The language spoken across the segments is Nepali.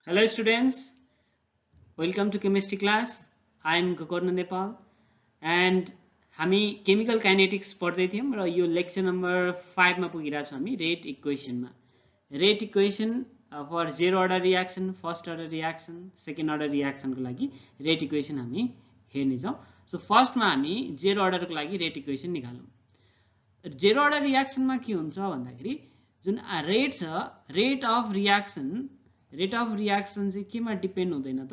Hello students, welcome to chemistry class. I am Gokorna Nepal and हामी chemical kinetics पढ्दै थियौं र यो लेक्चर नम्बर 5 मा पुगिरहेको छौं हामी rate equation मा. Rate equation for zero order reaction, first order reaction, second order reaction को लागि rate equation हामी हेर्ने छौं. So first मा हामी zero order को लागि rate equation निकालौं. Zero order reaction मा के हुन्छ भन्दाखेरि जुन रेट छ, rate of reaction चाहिँ केमा डिपेन्ड हुँदैन त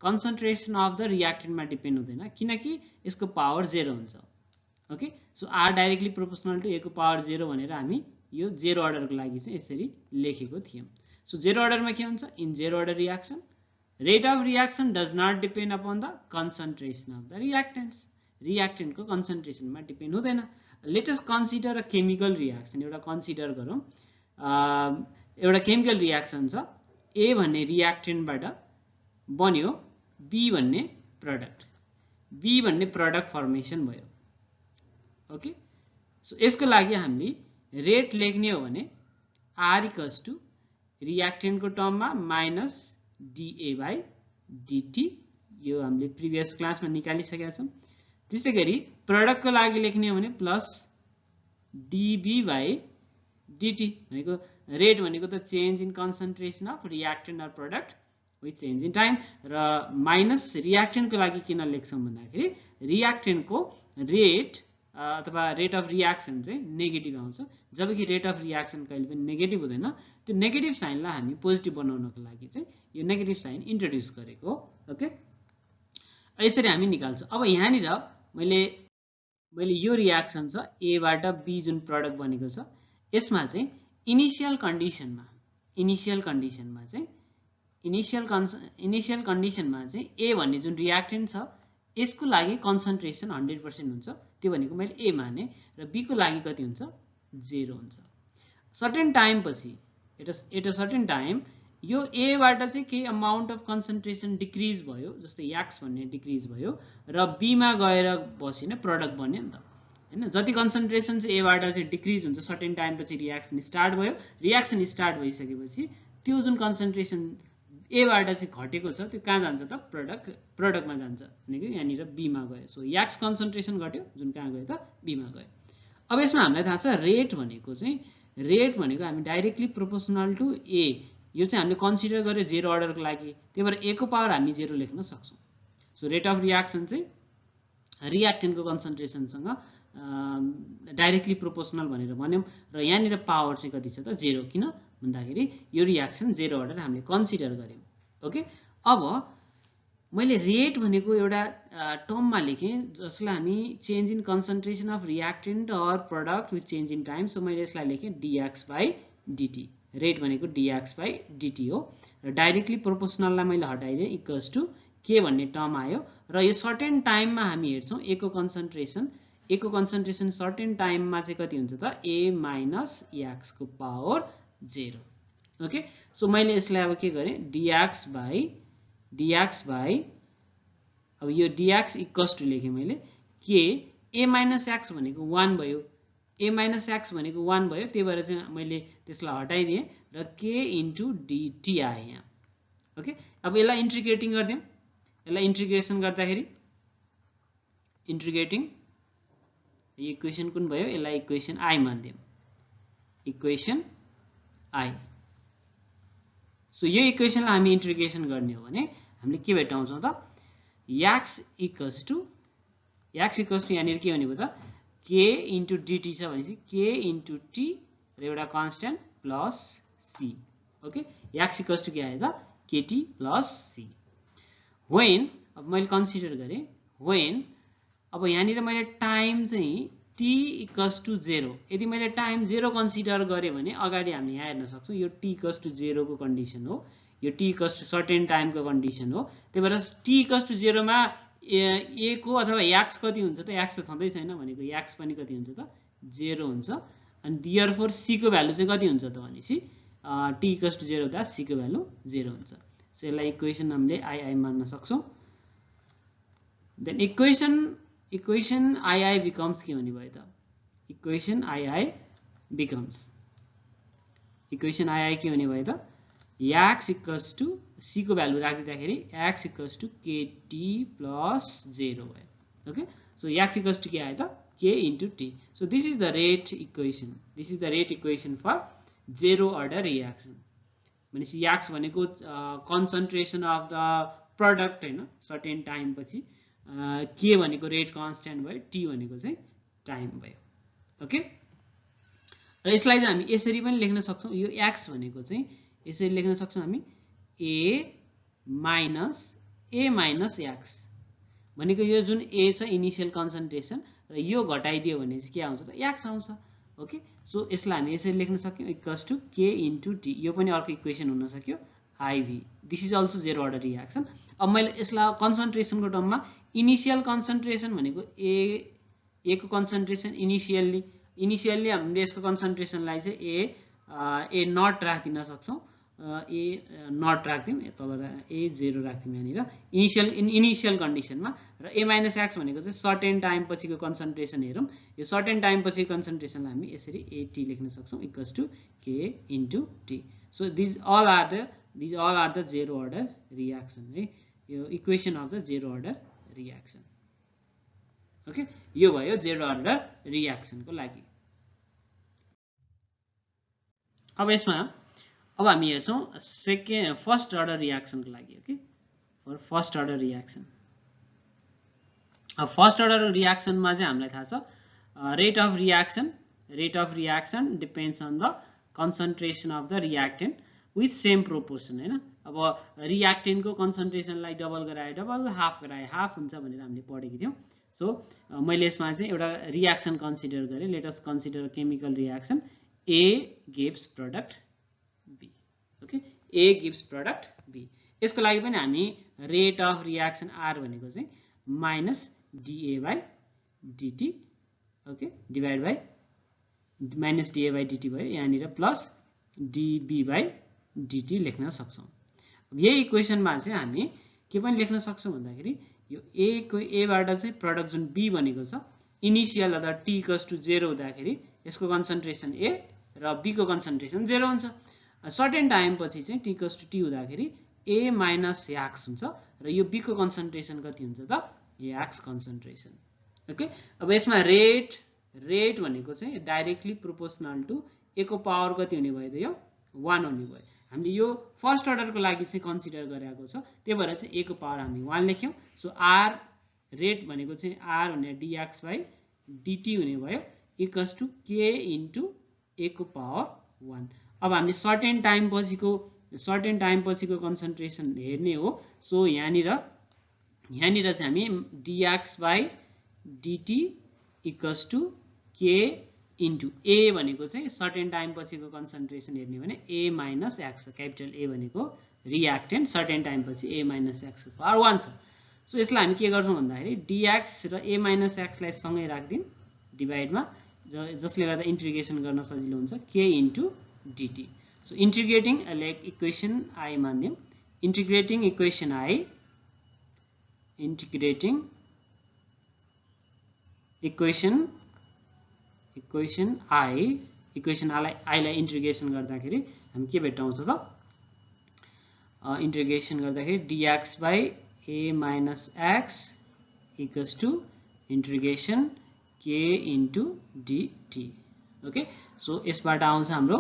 concentration of the reactant मा डिपेन्ड हुँदैन किनकि यसको पावर 0 हुन्छ. Okay, so r directly proportional to a को पावर 0 भनेर हामी यो जेरो अर्डर को लागि चाहिँ यसरी लेखेको थियौं. सो जेरो अर्डर मा के हुन्छ? In zero order reaction rate of reaction does not depend upon the concentration of the reactants. reactant को concentration मा डिपेन्ड हुँदैन. Let us consider a chemical reaction. एउटा कन्सिडर गरौँ. एउटा केमिकल रिएक्सन छ. A भन्ने रिएक्टेन्ट बाट बन्यो B भन्ने प्रोडक्ट. B भन्ने प्रोडक्ट फर्मेसन भयो. ओके, सो यसको लागि हामीले रेट लेख्ने हो भने R इक्वल्स टु रिएक्टेन्ट को टर्ममा माइनस dA/dt. यो हामीले प्रिभियस क्लासमा निकालिसकेका छौं. त्यसैगरी प्रोडक्ट को लागि लेख्ने हो भने प्लस dB/dt भनेको रेट भनेको त change in concentration of reactant or product with change in time र माइनस रिएक्टेन्ट को लागि किन लेख्छौं भन्दाखेरि रिएक्टेन्ट को रेट अथवा रेट अफ रिएक्सन चाहिँ नेगेटिभ आउँछ, जबकि रेट अफ रिएक्सन कहिले पनि नेगेटिभ हुँदैन. त्यो नेगेटिभ साइनलाई हामी पोजिटिभ बनाउनको लागि चाहिँ यो नेगेटिभ साइन इन्ट्रोड्युस गरेको हो. ओके, यसरी हामी निकाल्छौं. अब यहाँनिर मैले यो रिएक्सन छ A बाट B जुन प्रोडक्ट बनेको छ यसमा चाहिँ इनिशियल कन्डिसनमा चाहिँ A भन्ने जुन रिएक्टेन्ट छ यसको लागि कन्सन्ट्रेसन 100% हुन्छ. त्यो भनेको मैले A माने र B को लागि कति हुन्छ? 0 हुन्छ. सर्टेन टाइम पछि एट अ सर्टेन टाइम यो A बाट चाहिँ केही अमाउन्ट अफ कन्सन्ट्रेसन डिक्रिज भयो, जस्तै x भन्ने डिक्रिज भयो र B मा गएर बसिने प्रोडक्ट बन्यो नि त हैन. जति कन्सन्ट्रेसन चाहिँ A बाट चाहिँ डिक्रिज हुन्छ सर्टेन टाइम पछि रिएक्सन स्टार्ट भयो. रिएक्सन स्टार्ट भइसकेपछि त्यो जुन कन्सन्ट्रेसन A बाट चाहिँ घटेको छ त्यो कहाँ जान्छ त? प्रोडक्टमा जान्छ भनेको यहाँनिर B मा गयो. सो x कन्सन्ट्रेसन घट्यो जुन कहाँ गयो त? B मा गयो. अब यसमा हामीलाई थाहा छ रेट भनेको हामी डाइरेक्टली प्रोपोर्शनल टु A. यो चाहिँ हामीले कन्सिडर गर्यो जेरो अर्डर को लागि, त्यही भएर A को पावर हामी 0 लेख्न सक्छौं. सो रेट अफ रिएक्सन चाहिँ रिएक्टेन्ट को कन्सन्ट्रेसन सँग डाइरेक्टली प्रोपोर्शनल भनेर भन्यौं र यहाँनिर पावर चाहिँ कति छ त? 0. किन भन्दाखेरि यो रिएक्सन जेरो अर्डर हामीले कन्सिडर गर्यौं. ओके, अब मैले रेट भनेको एउटा टर्ममा लेखेँ जसलाई हामी change in concentration of reactant or product with change in time. So मैले यसलाई लेखेँ dx/dt. रेट भनेको dx/dt हो र डाइरेक्टली प्रोपोर्शनललाई मैले हटाइदिएँ इक्वल्स टु के भन्ने टर्म आयो र यो सर्टेन टाइममा हामी हेर्छौं A को कन्सन्ट्रेसन सर्टेन टाइममा चाहिँ कति हुन्छ त? A माइनस x को पावर 0. ओके, सो मैले यसलाई अब के गरेँ dx अब यो dx इक्वल्स टु लेखेँ मैले के A माइनस x भनेको 1 भयो. A माइनस x भनेको 1 भयो, त्यही भएर चाहिँ मैले त्यसलाई हटाइदिएँ र k इन्टु dt आए यहाँ. ओके, अब यसलाई इन्टिग्रेटिङ गर्दियौं. यसलाई इन्टिग्रेसन गर्दाखेरि इन्टिग्रेटिङ इक्वेसन कुन भयो? यसलाई इक्वेसन I मान्दियौं. Equation I. सो यो इक्वेसनलाई हामी इन्टिग्रेसन गर्ने हो भने हामीले के भेटाउँछौं त? x इक्वल्स टु यहाँनिर के भनेको त? k इन्टु dt छ भनेपछि k इन्टु t र एउटा constant plus c. Okay, x equals to के आयो त? kt plus c. व्हेन अब मैले कन्सिडर गरेँ व्हेन अब यहाँनिर मैले टाइम चाहिँ t इक्वल्स टु 0. यदि मैले टाइम 0 कन्सिडर गरेँ भने अगाडि हामी यहाँ हेर्न सक्छौं यो t इक्वल्स टु 0 को कन्डिसन हो, यो t equals to certain time को कन्डिसन हो. त्यही भएर t इक्वल्स टु 0 मा A को अथवा x कति हुन्छ त? x त छँदै छैन भनेको x पनि कति हुन्छ त? 0 हुन्छ. अनि देयरफोर c को भ्यालु चाहिँ कति हुन्छ त भनेपछि t इक्वल्स टु 0 हुँदा c को भ्यालु 0 हुन्छ. सो यसलाई इक्वेसन हामीले I मान्न सक्छौं. देन इक्वेसन II becomes के हुने भयो त? इक्वेसन II के हुने भयो त? x इक्वल्स टु c को भ्यालु राखिदिँदाखेरि x equals to kt plus 0 भयो okay so x equals to के आयो त k into t so this is the rate equation for zero order reaction भनेपछि x भनेको concentration of the product हैन certain time पछि k भनेको rate constant भयो t भनेको चाहिँ time भयो ओके र यसलाई चाहिँ हामी यसरी पनि लेख्न सक्छौं यो x भनेको चाहिँ यसरी लेख्न सक्छौं हामी a minus x भनेको यो जुन a छ इनिशियल कन्सन्ट्रेसन र यो घटाइदियो भने चाहिँ के आउँछ त x आउँछ ओके सो यसलाई हामी यसरी लेख्न सक्यौं equals to k into t यो पनि अर्को इक्वेसन हुन सक्यो iv this is also zero order reaction अब मैले यसलाई कन्सन्ट्रेसनको टर्ममा इनिशियल कन्सन्ट्रेसन भनेको a को कन्सन्ट्रेसन इनिशियली हामीले यसको कन्सन्ट्रेसनलाई चाहिँ a नट राख्दिन सक्छौं a नट राख्दिम तल a 0 राख्दिम यहाँनिर इनिशियल कन्डिसनमा र a minus x भनेको चाहिँ सर्टेन टाइम पछिको कन्सन्ट्रेसन हेरौं यो सर्टेन टाइम पछिको कन्सन्ट्रेसनलाई हामी यसरी at लेख्न सक्छौं equals to k into t so these all are the zero order reaction है यो equation of the zero order reaction okay यो भयो जेरो अर्डर रिएक्सनको लागि अब यसमा अब हामी हेर्छौं फर्स्ट अर्डर रिएक्सनको लागि okay for first order reaction अब फर्स्ट अर्डर रिएक्सनमा चाहिँ हामीलाई थाहा छ rate of reaction depends on the concentration of the reactant with same proportion हैन अब रिएक्टेन्टको कन्सन्ट्रेसनलाई डबल गराए डबल हाफ गराए हाफ हुन्छ भनेर हामीले पढेको थियौं सो मैले यसमा चाहिँ एउटा रिएक्सन कन्सिडर गरे let us consider chemical reaction A gives product B okay A gives product B यसको लागि पनि हामी रेट अफ रिएक्सन R भनेको चाहिँ minus dA by dt okay divide by minus dA by dt भयो यहाँनिर प्लस dB by dt लेख्न सक्छौं अब यही इक्वेसनमा चाहिँ हामी के पनि लेख्न सक्छौं भन्दाखेरि यो A को A बाट चाहिँ प्रोडक्ट जुन B बनेको छ इनिशियल अथवा t इक्वल्स टु 0 हुँदाखेरि यसको कन्सन्ट्रेसन A र B को कन्सन्ट्रेसन 0 हुन्छ सर्टेन टाइम पछि चाहिँ t इक्वल्स टु t हुँदाखेरि A minus x हुन्छ र यो B को कन्सन्ट्रेसन कति हुन्छ त x कन्सन्ट्रेसन ओके अब यसमा रेट भनेको चाहिँ डाइरेक्टली प्रोपोर्सनल टु A को पावर कति हुने भयो त यो 1 हुने भयो हामीले यो फर्स्ट अर्डरको लागि चाहिँ कन्सिडर गरेको छ त्यही भएर चाहिँ A को पावर हामी 1 लेख्यौं सो r रेट भनेको चाहिँ r हुने dx by dt हुने भयो equals to k into A को पावर 1 अब हामीले सर्टेन टाइम पछिको कन्सन्ट्रेसन हेर्ने हो सो यहाँनिर चाहिँ हामी dx by dt equals to k into A भनेको चाहिँ सर्टेन टाइम पछिको कन्सन्ट्रेसन हेर्ने भने A minus x capital A भनेको रिएक्टेन्ट सर्टेन टाइम पछि A minus x को पावर 1 छ सो यसलाई हामी के गर्छौं भन्दाखेरि dx र A minus x लाई सँगै राख्दिम डिवाइडमा जसले गर्दा इन्टिग्रेसन गर्न सजिलो हुन्छ k into dt so integrating like equation I मान्यौं integrating equation I equation I लाई इन्टिग्रेसन गर्दाखेरि हामी के भेट्टाउँछ त इन्टिग्रेसन गर्दाखेरि dx by A minus x equals to integration k into dt okay so यसबाट आउँछ हाम्रो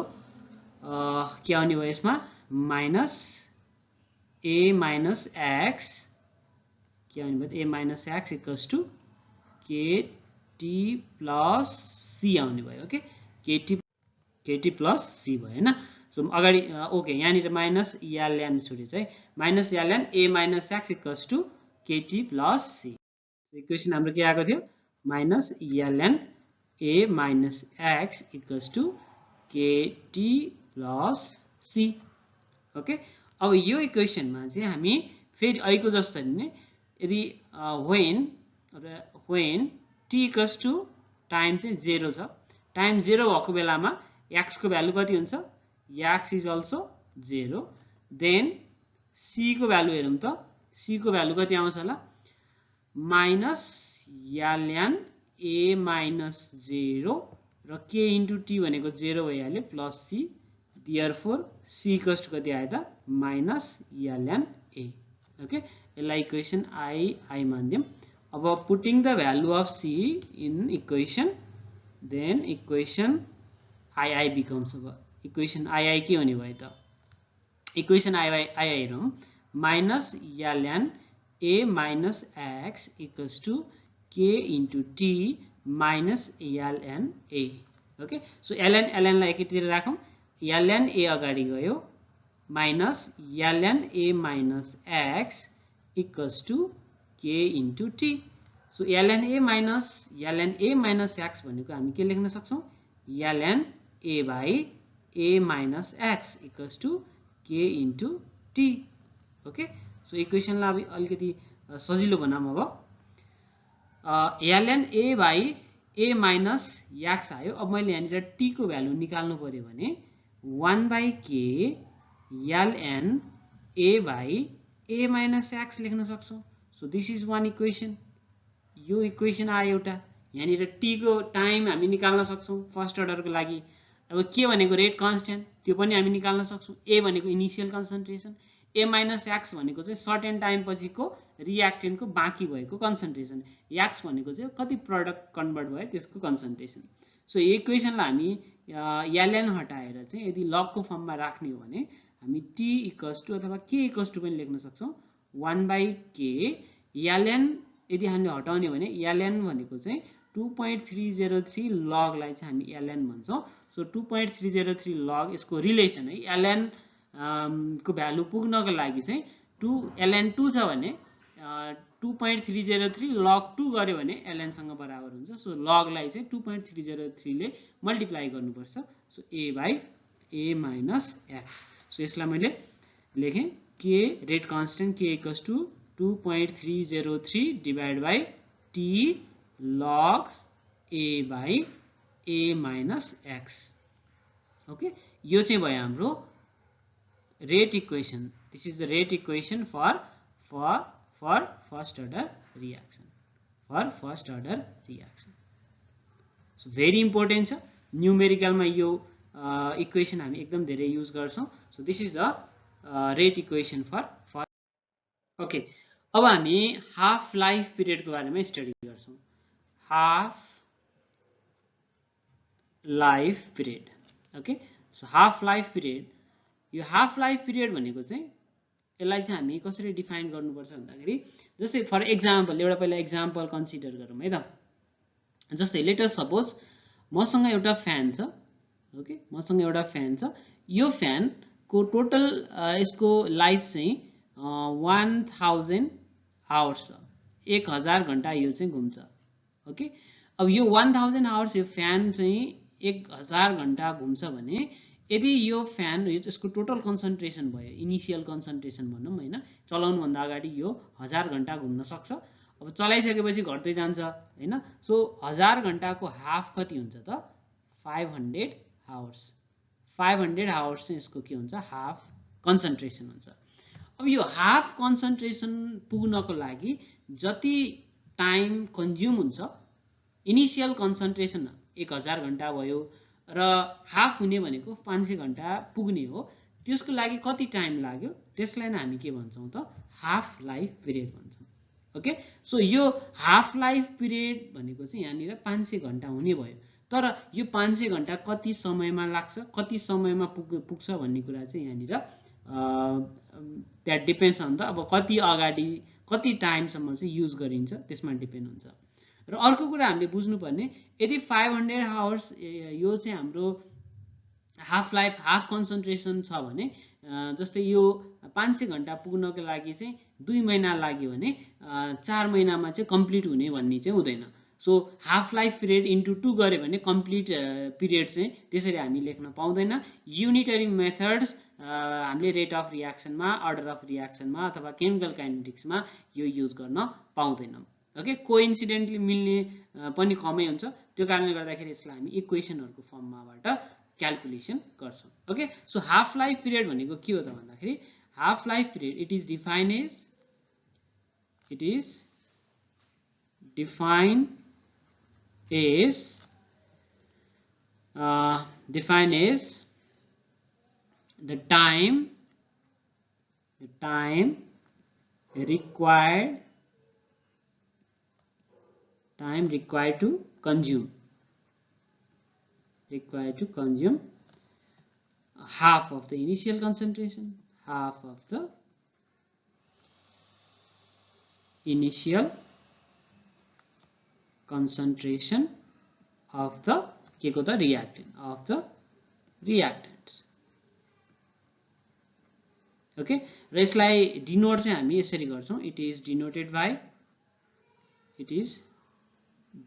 के आउने भयो यसमा माइनस A minus x के आउने भयो A minus x equals to kt plus c आउने भयो ओके kt plus c भयो हैन सो अगाडि ओके यहाँनिर माइनस ln छोडे चाहिँ minus ln A minus x equals to kt plus c so equation हाम्रो के आएको थियो minus ln A minus x equals to kt plus c okay अब यो इक्वेसनमा चाहिँ हामी फेरि अहिलेको जस्तै नै यदि when t equals to time चाहिँ 0 छ टाइम 0 भएको बेलामा x को भ्यालु कति हुन्छ x is also 0 then c को भ्यालु हेरौं त c को भ्यालु कति आउँछ होला माइनस ln A minus 0 र k into t भनेको 0 भइहाल्यो plus c therefore c equals to कति आयो त minus ln a. ओके यसलाई इक्वेसन आई मान्दियौं. अब putting the value of c in equation, then equation ii becomes, अब इक्वेसन ii के हुने भयो त इक्वेसन ii हेरौं minus ln a minus x equals to k into t minus ln a. Okay so ln लाई एकीतिर राखौं, ln a अगाडि गयो minus ln a minus x equals to k into t. So ln a minus x भनेको हामी के लेख्न सक्छौं ln a by a minus x equals to k into t. Okay so इक्वेसनलाई अलिकति सजिलो बनाऊँ. अब ln a by a minus x आयो. अब मैले यहाँनिर t को भ्यालु निकाल्नु पर्यो भने 1 by k ln a by a minus x लेख्न सक्छौं. So this is one equation. यो इक्वेसन आयो एउटा. यहाँनिर t को टाइम हामी निकाल्न सक्छौं फर्स्ट अर्डर को लागि. अब के भनेको रेट कन्स्टेन्ट त्यो पनि हामी निकाल्न सक्छौं. a भनेको initial concentration, a minus x भनेको चाहिँ सर्टेन टाइम पछिको रिएक्टेन्टको बाँकी भएको कन्सन्ट्रेसन, x भनेको चाहिँ कति प्रोडक्ट कन्भर्ट भयो त्यसको कन्सन्ट्रेसन. सो यो इक्वेसनलाई हामी ln हटाएर चाहिँ यदि लगको फर्ममा राख्ने हो भने हामी t इक्वल्स टु अथवा k इक्वल्स टु पनि लेख्न सक्छौं 1 by k ln. यदि हामीले हटाउने भने ln भनेको चाहिँ 2.303 log लाई चाहिँ हामी ln भन्छौं. सो 2.303 log यसको रिलेसन है. ln को भ्यालु पुग्नको लागि चाहिँ ln 2 छ भने 2.303 log 2 गर्यो भने ln सँग बराबर हुन्छ. सो log लाई चाहिँ 2.303 ले मल्टिप्लाई गर्नुपर्छ. सो a by a minus x. So यसलाई मैले लेखेँ k rate constant k equals to 2.303 divide by t log a by a minus x. Okay यो चाहिँ भयो हाम्रो rate equation. This is the rate equation for first order reaction. So very important छ. न्यूमेरिकल मा यो इक्वेसन हामी एकदम धेरै युज गर्छौं. So this is the rate equation for okay. अब हामी हाफ लाइफ पिरियड को बारेमा स्टडी गर्छौं. Half life period. Okay so half life period, यो हाफ लाइफ पिरियड भनेको चाहिँ यसलाई चाहिँ हामी कसरी डिफाइन गर्नुपर्छ भन्दाखेरि जस्तै फर एक्जाम्पल एउटा पहिला एक्जाम्पल कन्सिडर गरौँ है त. जस्तै लेट अस सपोज मसँग एउटा फ्यान छ. ओके मसँग एउटा फ्यान छ. यो फ्यान को टोटल यसको लाइफ चाहिँ 1000 आवर्स छ. 1000 घण्टा यो चाहिँ घुम्छ. ओके अब यो 1000 आवर्स यो फ्यान चाहिँ 1000 घण्टा घुम्छ भने यदि यो फ्यान यसको टोटल कन्सन्ट्रेसन भयो, इनिशियल कन्सन्ट्रेसन भनौँ हैन, चलाउनु भन्दा अगाडि यो 1000 घण्टा घुम्न सक्छ. अब चलाइसकेपछि घट्दै जान्छ हैन. सो 1000 घण्टाको हाफ कति हुन्छ त 500 आवर्स. 500 आवर्स चाहिँ यसको के हुन्छ हाफ कन्सन्ट्रेसन हुन्छ. अब यो हाफ कन्सन्ट्रेसन पुग्नको लागि जति टाइम कन्ज्युम हुन्छ, इनिशियल कन्सन्ट्रेसन 1000 घण्टा भयो र हाफ हुने भनेको 500 घण्टा पुग्ने हो. त्यसको लागि कति टाइम लाग्यो त्यसलाई नै हामी के भन्छौं त हाफ लाइफ पिरियड भन्छौं. ओके सो यो हाफ लाइफ पिरियड भनेको चाहिँ यहाँनिर 500 घण्टा हुने भयो. तर यो 500 घण्टा कति समयमा लाग्छ, कति समयमा पुग्छ भन्ने कुरा चाहिँ यहाँनिर द्याट डिपेन्ड्स अन द अब कति अगाडि कति टाइमसम्म चाहिँ युज गरिन्छ त्यसमा डिपेन्ड हुन्छ. र अर्को कुरा हामीले बुझ्नुपर्ने यदि 500 आवर्स यो चाहिँ हाम्रो हाफ लाइफ हाफ कन्सन्ट्रेसन छ भने जस्तै यो 500 घण्टा पुग्नको लागि चाहिँ 2 महिना लाग्यो भने 4 महिनामा चाहिँ कम्प्लिट हुने भन्ने चाहिँ हुँदैन. So half life period into 2 गरे भने कम्प्लिट पिरियड चाहिँ त्यसरी हामी लेख्न पाउँदैन. युनिटरी मेथड्स हामीले रेट अफ रियाक्सनमा, अर्डर अफ रियाक्सनमा अथवा केमिकल काइनेटिक्समा यो युज गर्न पाउँदैनौँ. ओके कोइन्सिडेन्टली मिल्ने पनि कमै हुन्छ. त्यो कारणले गर्दाखेरि यसलाई हामी इक्वेसनहरुको फर्ममाबाट क्याल्कुलेसन गर्छौं. Okay so half life period भनेको के हो त भन्दाखेरि half life period it is defined as the time required to consume half of the initial concentration of the reactants. Okay र यसलाई डिनोट चाहिँ हामी यसरी गर्छौं it is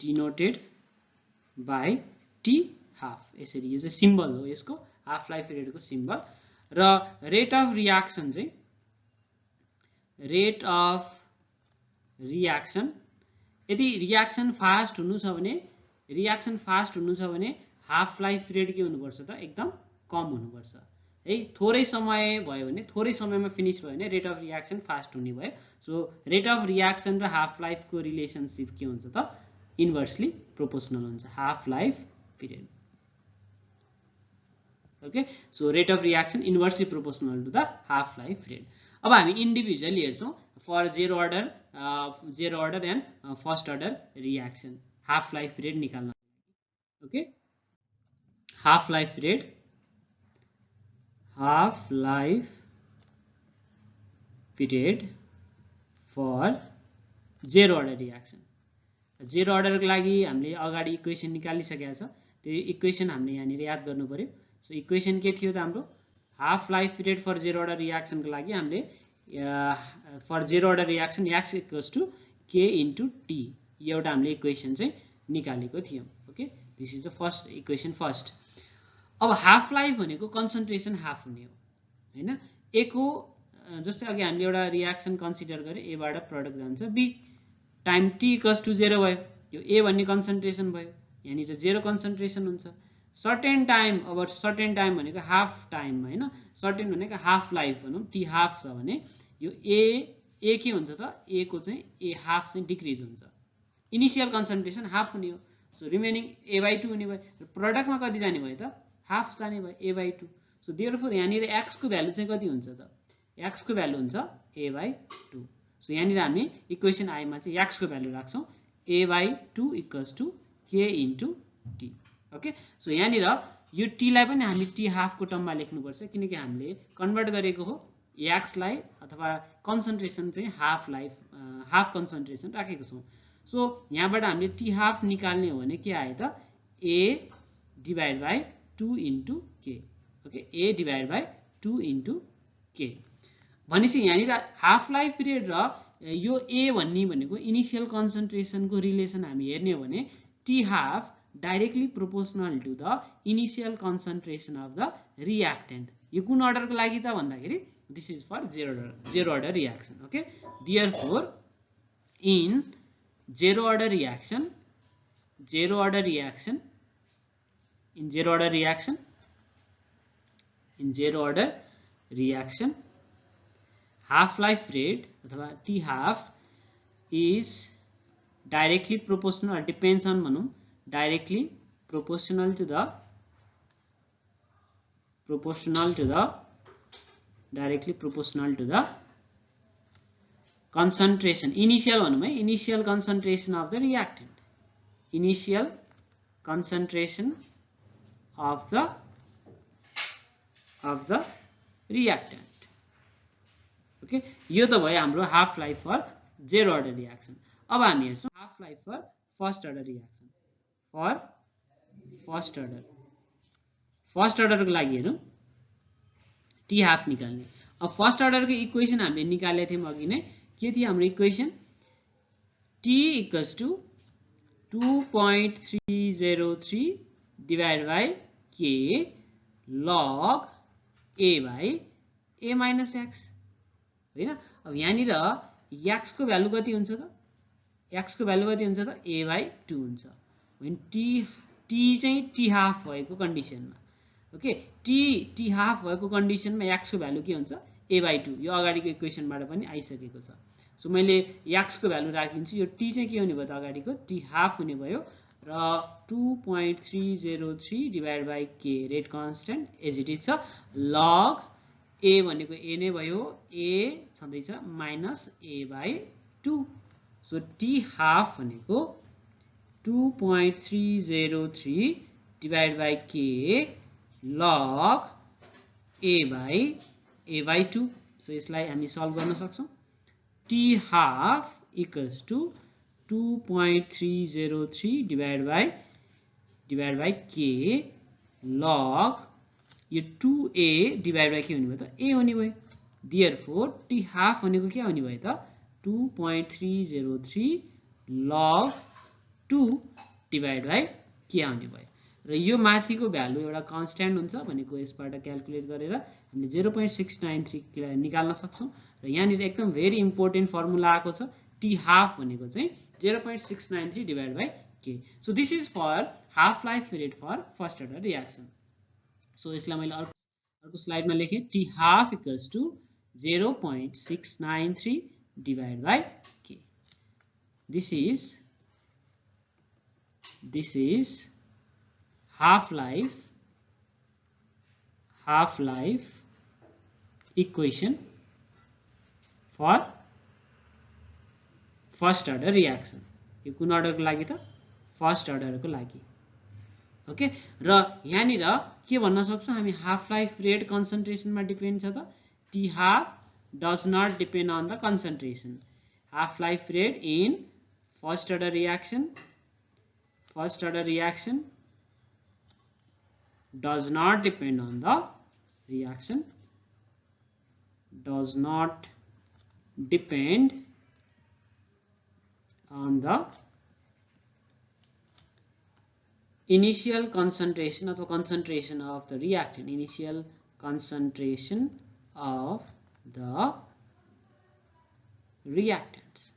denoted by t half यसरी यो चाहिँ सिम्बल हो यसको हाफ लाइफ पिरियडको सिम्बल र रेट अफ रियाक्सन यदि रियाक्सन फास्ट हुनु छ भने हाफ लाइफ पिरियड के हुनुपर्छ त एकदम कम हुनुपर्छ है थोरै समय भयो भने थोरै समयमा फिनिश भयो भने रेट अफ रियाक्सन फास्ट हुने भयो सो रेट अफ रियाक्सन र हाफ लाइफ को रिलेशनशिप के हुन्छ त इन्भर्सली प्रोपोर्शनल हुन्छ half life period okay so rate of reaction inversely proportional to the half life period अब हामी इन्डिभिजुअली हेर्छौं for zero order and first order reaction half life period निकाल्न okay half life period for zero order reaction zero order को लागि हामीले अगाडि इक्वेसन निकालिसकेका छ त्यो इक्वेसन हामीले यहाँ याद गर्नु पर्यो सो इक्वेसन के थियो त हाम्रो half life period for zero order reaction को लागि हामीले for zero order reaction x = k * t एउटा हामीले इक्वेसन चाहिँ निकालेको थियौं okay this is the first equation first अब हाफ लाइफ भनेको कन्सन्ट्रेसन हाफ हुने हो हैन ए को जस्तै अघि हामीले एउटा रियाक्सन कन्सिडर गरे ए बाट प्रोडक्ट जान्छ बी टाइम t = 0 भयो यो ए भन्ने कन्सन्ट्रेसन भयो यानी त जेरो कन्सन्ट्रेसन हुन्छ सर्टेन टाइम अब सर्टेन टाइम भनेको हाफ टाइममा हैन सर्टेन भनेको हाफ लाइफ भनौं t हाफ छ भने यो ए के हुन्छ त ए को चाहिँ ए हाफ चाहिँ डिक्रिज हुन्छ इनिशियल कन्सन्ट्रेसन हाफ हुने हो सो रिमेनिङ a/2 हुने भयो प्रोडक्टमा कति जाने भयो त हाफ जाने भयो a/2 सो देयरफोर यहाँ x को भ्यालु चाहिँ कति हुन्छ त x को भ्यालु हुन्छ a/2 सो यहाँ हामी इक्वेसन I मा चाहिँ x को भ्यालु राख्छौं a/2 = k * t okay so यहाँ यो t लाई पनि हामी t हाफ को टर्ममा लेख्नु पर्छ किनकि हामीले कन्भर्ट गरेको हो x लाई अथवा कन्सन्ट्रेसन चाहिँ हाफ कन्सन्ट्रेसन राखेको छौं सो यहाँबाट हामीले t हाफ निकाल्ने हो भने के आयो त a/2 * k okay a/2 * k भनेपछि यहाँ हाफ लाइफ पिरियड र यो a भन्ने भनेको इनिशियल कन्सन्ट्रेसन को रिलेसन हामी हेर्ने हो भने t half directly proportional to the initial concentration of the reactant यो कुन अर्डर को लागि त भन्दाखेरि this is for zero order reaction okay therefore in zero order reaction half life rate अथवा t half is directly proportional or depends on manu directly proportional to the concentration initial concentration of the reactant okay यो त भयो हाम्रो half life for zero order reaction अब हामी हेर्छौं half life for first order reaction first order को लागि हेरौं टी हाफ निकाल्ने अब फर्स्ट अर्डर को इक्वेसन हामीले निकालेको थियौं अघि नै के थियो हाम्रो equation t = 2.303 divided by k log a/a - x हैन अब यहाँ x को भ्यालु कति हुन्छ त a/2 हुन्छ when t चाहिँ t हाफ भएको कन्डिसनमा ओके t हाफ भएको कन्डिसनमा x को भ्यालु के हुन्छ a/2 यो अगाडिको इक्वेसनबाट पनि आइसकेको छ सो मैले x को भ्यालु राखिदिन्छु यो t चाहिँ के हुने भयो त अगाडिको t हाफ हुने भयो र 2.303 divide by k rate constant as it is छ लग ए भनेको ए नै भयो ए छँदैछ minus a by 2 so t half भनेको 2.303 divide by k log A by 2 so यसलाई हामी सल्भ गर्न सक्छौं t half equals to 2.303 divide by k log यो 2a डिभाइड बाई के हुने भयो त a हुने भयो देयरफोर टी हाफ भनेको के आउने भयो त 2.303 लग 2 डिभाइड बाई के आउने भयो र यो माथिको भ्यालु एउटा कन्स्ट्यान्ट हुन्छ भनेको यसबाट क्याल्कुलेट गरेर हामीले 0.693 निकाल्न सक्छौं र यहाँनिर एकदम भेरी इम्पोर्टेन्ट फर्मुला आएको छ टी हाफ भनेको चाहिँ 0.693 divide by k so this is for half life period for first order reaction so यसलाई मैले अर्को स्लाइडमा लेखेँ t half equals to 0.693 divide by k this is half life equation for first order reaction यो कुन अर्डर को लागि त फर्स्ट अर्डर को लागि ओके र यहाँनिर के भन्न सक्छौं हामी हाफ लाइफ रेट कन्सन्ट्रेसन मा डिपेन्ड छ त T half does not depend on the concentration half life rate in first order reaction does not depend on the reaction does not depend on the initial concentration or concentration of the reactant initial concentration of the reactants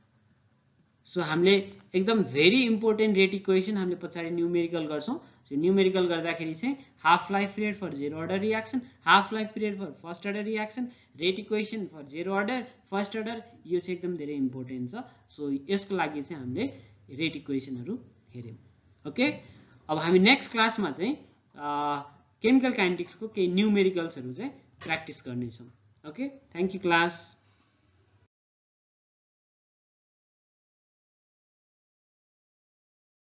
so हामीले एकदम भेरी इम्पोर्टेन्ट रेट इक्वेसन हामीले पछाडी न्यूमेरिकल गर्छौं So न्यूमेरिकल गर्दाखेरि चाहिँ half life period for zero order reaction half life period for first order reaction rate equation for zero order first order यो चाहिँ एकदम धेरै इम्पोर्टेन्ट छ सो यसको लागि चाहिँ हामीले रेट इक्वेसनहरु हेर्यौं ओके अब हामी नेक्स्ट क्लासमा चाहिँ केमिकल काइनेटिक्स को केही न्यूमेरिकल्सहरु चाहिँ प्र्याक्टिस गर्ने छौं ओके थ्यांक यू क्लास